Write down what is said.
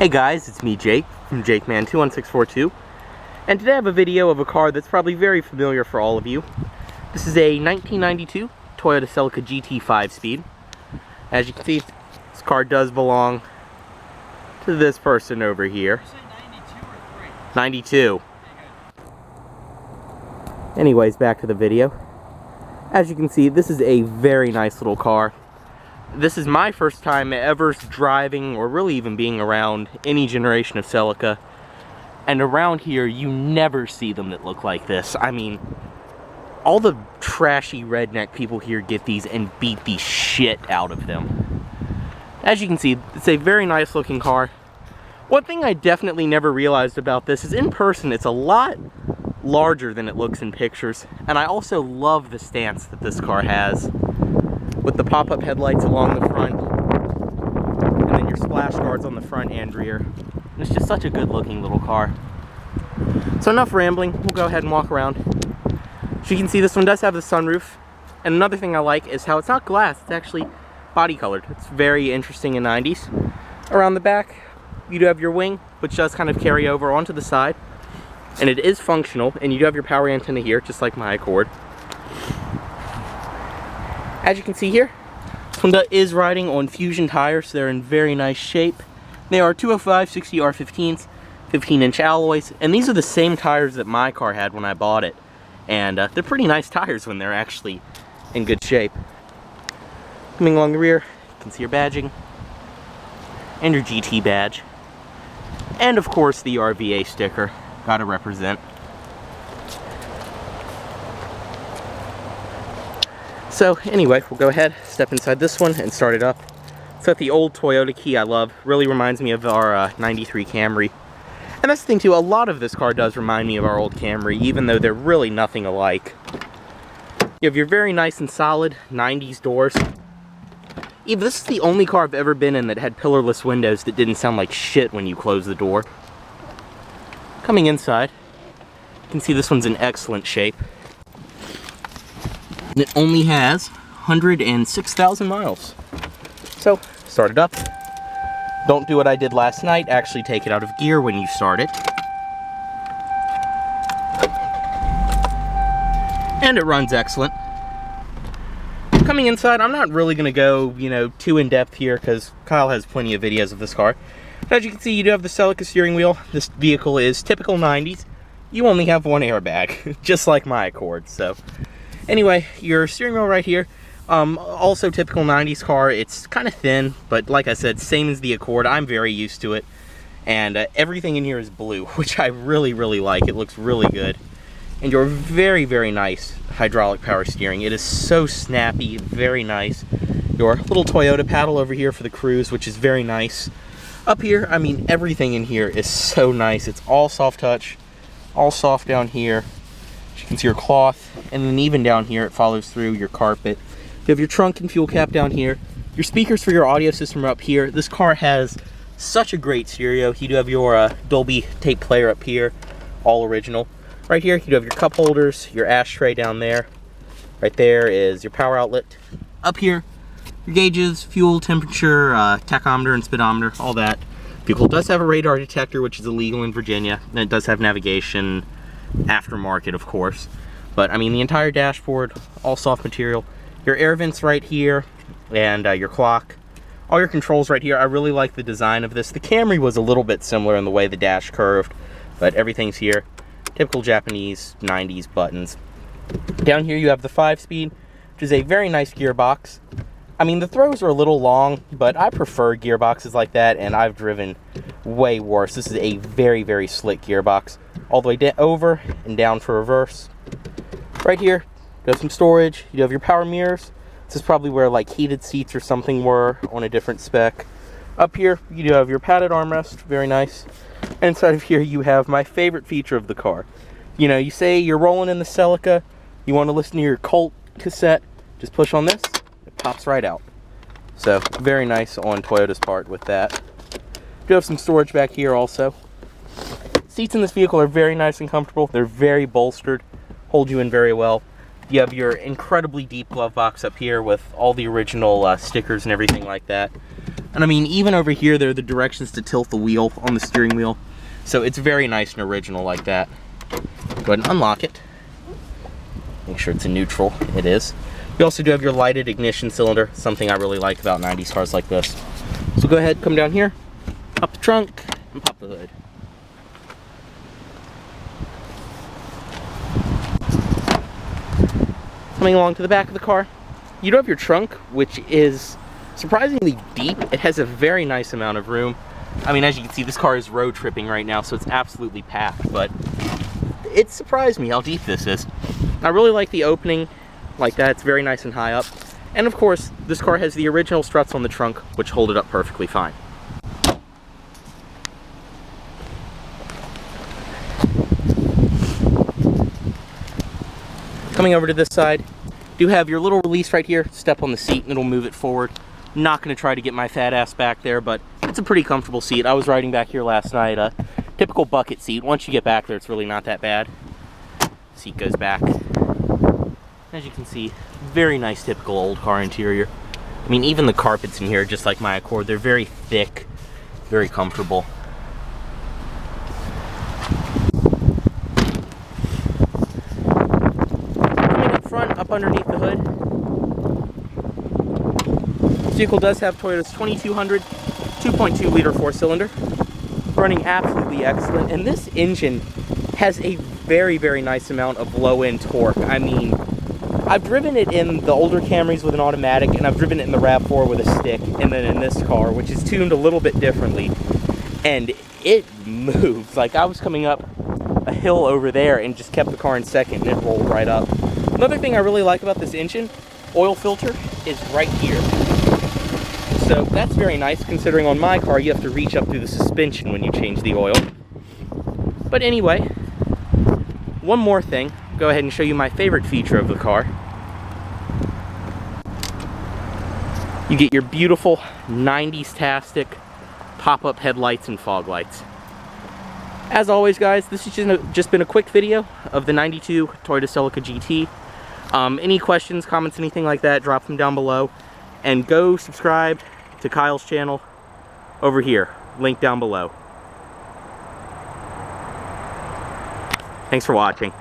Hey guys, it's me Jake from JakeMan21642, and today I have a video of a car that's probably very familiar for all of you. This is a 1992 Toyota Celica GT 5-speed. As you can see, this car does belong to this person over here. Did you say 92 or 3? 92. Anyways, back to the video. As you can see, this is a very nice little car. This is my first time ever driving or really even being around any generation of Celica. And around here, you never see them that look like this. I mean, all the trashy redneck people here get these and beat the shit out of them. As you can see, it's a very nice looking car. One thing I definitely never realized about this is in person, it's a lot larger than it looks in pictures. And I also love the stance that this car has, with the pop-up headlights along the front, and then your splash guards on the front and rear. It's just such a good looking little car. So enough rambling, we'll go ahead and walk around. As you can see, this one does have the sunroof, and another thing I like is how it's not glass, it's actually body colored. It's very interesting in 90s. Around the back, you do have your wing, which does kind of carry over onto the side, and it is functional, and you do have your power antenna here, just like my Accord. As you can see here, this Honda is riding on Fusion tires. They're in very nice shape. They are 205/60 R15s, 15-inch alloys, and these are the same tires that my car had when I bought it. And they're pretty nice tires when they're actually in good shape. Coming along the rear, you can see your badging, and your GT badge. And of course the RVA sticker, gotta represent. So anyway, we'll go ahead, step inside this one and start it up. It's got the old Toyota key I love. Really reminds me of our 93 Camry. And that's the thing too, a lot of this car does remind me of our old Camry, even though they're really nothing alike. You have your very nice and solid 90s doors. Even this is the only car I've ever been in that had pillarless windows that didn't sound like shit when you close the door. Coming inside, you can see this one's in excellent shape. And it only has 106,000 miles. So, start it up. Don't do what I did last night, actually take it out of gear when you start it. And it runs excellent. Coming inside, I'm not really going to go, too in-depth here because Kyle has plenty of videos of this car. But as you can see, you do have the Celica steering wheel. This vehicle is typical 90s. You only have one airbag, just like my Accord, so. Anyway, your steering wheel right here, also typical 90s car. It's kind of thin, but like I said, same as the Accord. I'm very used to it. And everything in here is blue, which I really, really like. It looks really good. And your very, very nice hydraulic power steering. It is so snappy, very nice. Your little Toyota paddle over here for the cruise, which is very nice. Up here, I mean, everything in here is so nice. It's all soft touch, all soft down here. You can see your cloth, and then even down here it follows through your carpet. You have your trunk and fuel cap down here. Your speakers for your audio system are up here. This car has such a great stereo. You do have your Dolby tape player up here, all original. Right here you do have your cup holders, your ashtray down there. Right there is your power outlet. Up here, your gauges, fuel, temperature, tachometer and speedometer, all that. Vehicle does have a radar detector, which is illegal in Virginia, and it does have navigation. Aftermarket, of course, but I mean the entire dashboard, all soft material. Your air vents right here, and your clock, all your controls right here. I really like the design of this. The Camry was a little bit similar in the way the dash curved, but everything's here. Typical Japanese 90s buttons. Down here you have the 5-speed, which is a very nice gearbox. I mean the throws are a little long, but I prefer gearboxes like that, and I've driven way worse. This is a very, very slick gearbox. All the way over and down for reverse. Right here, you have some storage. You have your power mirrors. This is probably where like heated seats or something were on a different spec. Up here, you do have your padded armrest, very nice. And inside of here, you have my favorite feature of the car. You say you're rolling in the Celica, you want to listen to your cult cassette, just push on this, it pops right out. So, very nice on Toyota's part with that. You do have some storage back here also. Seats in this vehicle are very nice and comfortable. They're very bolstered, hold you in very well. You have your incredibly deep glove box up here with all the original stickers and everything like that. And I mean, even over here, there are the directions to tilt the wheel on the steering wheel. So it's very nice and original like that. Go ahead and unlock it. Make sure it's in neutral. It is. You also do have your lighted ignition cylinder, something I really like about 90s cars like this. So go ahead, come down here, pop the trunk, and pop the hood. Coming along to the back of the car, you do have your trunk, which is surprisingly deep. It has a very nice amount of room. I mean, as you can see, this car is road tripping right now, so it's absolutely packed, but it surprised me how deep this is. I really like the opening like that. It's very nice and high up. And of course, this car has the original struts on the trunk, which hold it up perfectly fine. Coming over to this side, do have your little release right here. Step on the seat and it'll move it forward. Not going to try to get my fat ass back there, but it's a pretty comfortable seat. I was riding back here last night, a typical bucket seat. Once you get back there, it's really not that bad. Seat goes back. As you can see, very nice typical old car interior. I mean, even the carpets in here, just like my Accord, they're very thick, very comfortable. Coming up front, up underneath the hood, this vehicle does have Toyota's 2200 2.2 liter 4-cylinder, running absolutely excellent, and this engine has a very, very nice amount of low-end torque. I mean, I've driven it in the older Camrys with an automatic, and I've driven it in the RAV4 with a stick, and then in this car, which is tuned a little bit differently, and it moves. Like, I was coming up a hill over there and just kept the car in second, and it rolled right up. Another thing I really like about this engine, oil filter is right here. So that's very nice, considering on my car you have to reach up through the suspension when you change the oil. But anyway, one more thing. Go ahead and show you my favorite feature of the car. You get your beautiful 90s-tastic pop-up headlights and fog lights. As always, guys, this has just been a quick video of the 92 Toyota Celica GT. Any questions, comments, anything like that, drop them down below. And go subscribe to Kyle's channel over here, link down below. Thanks for watching.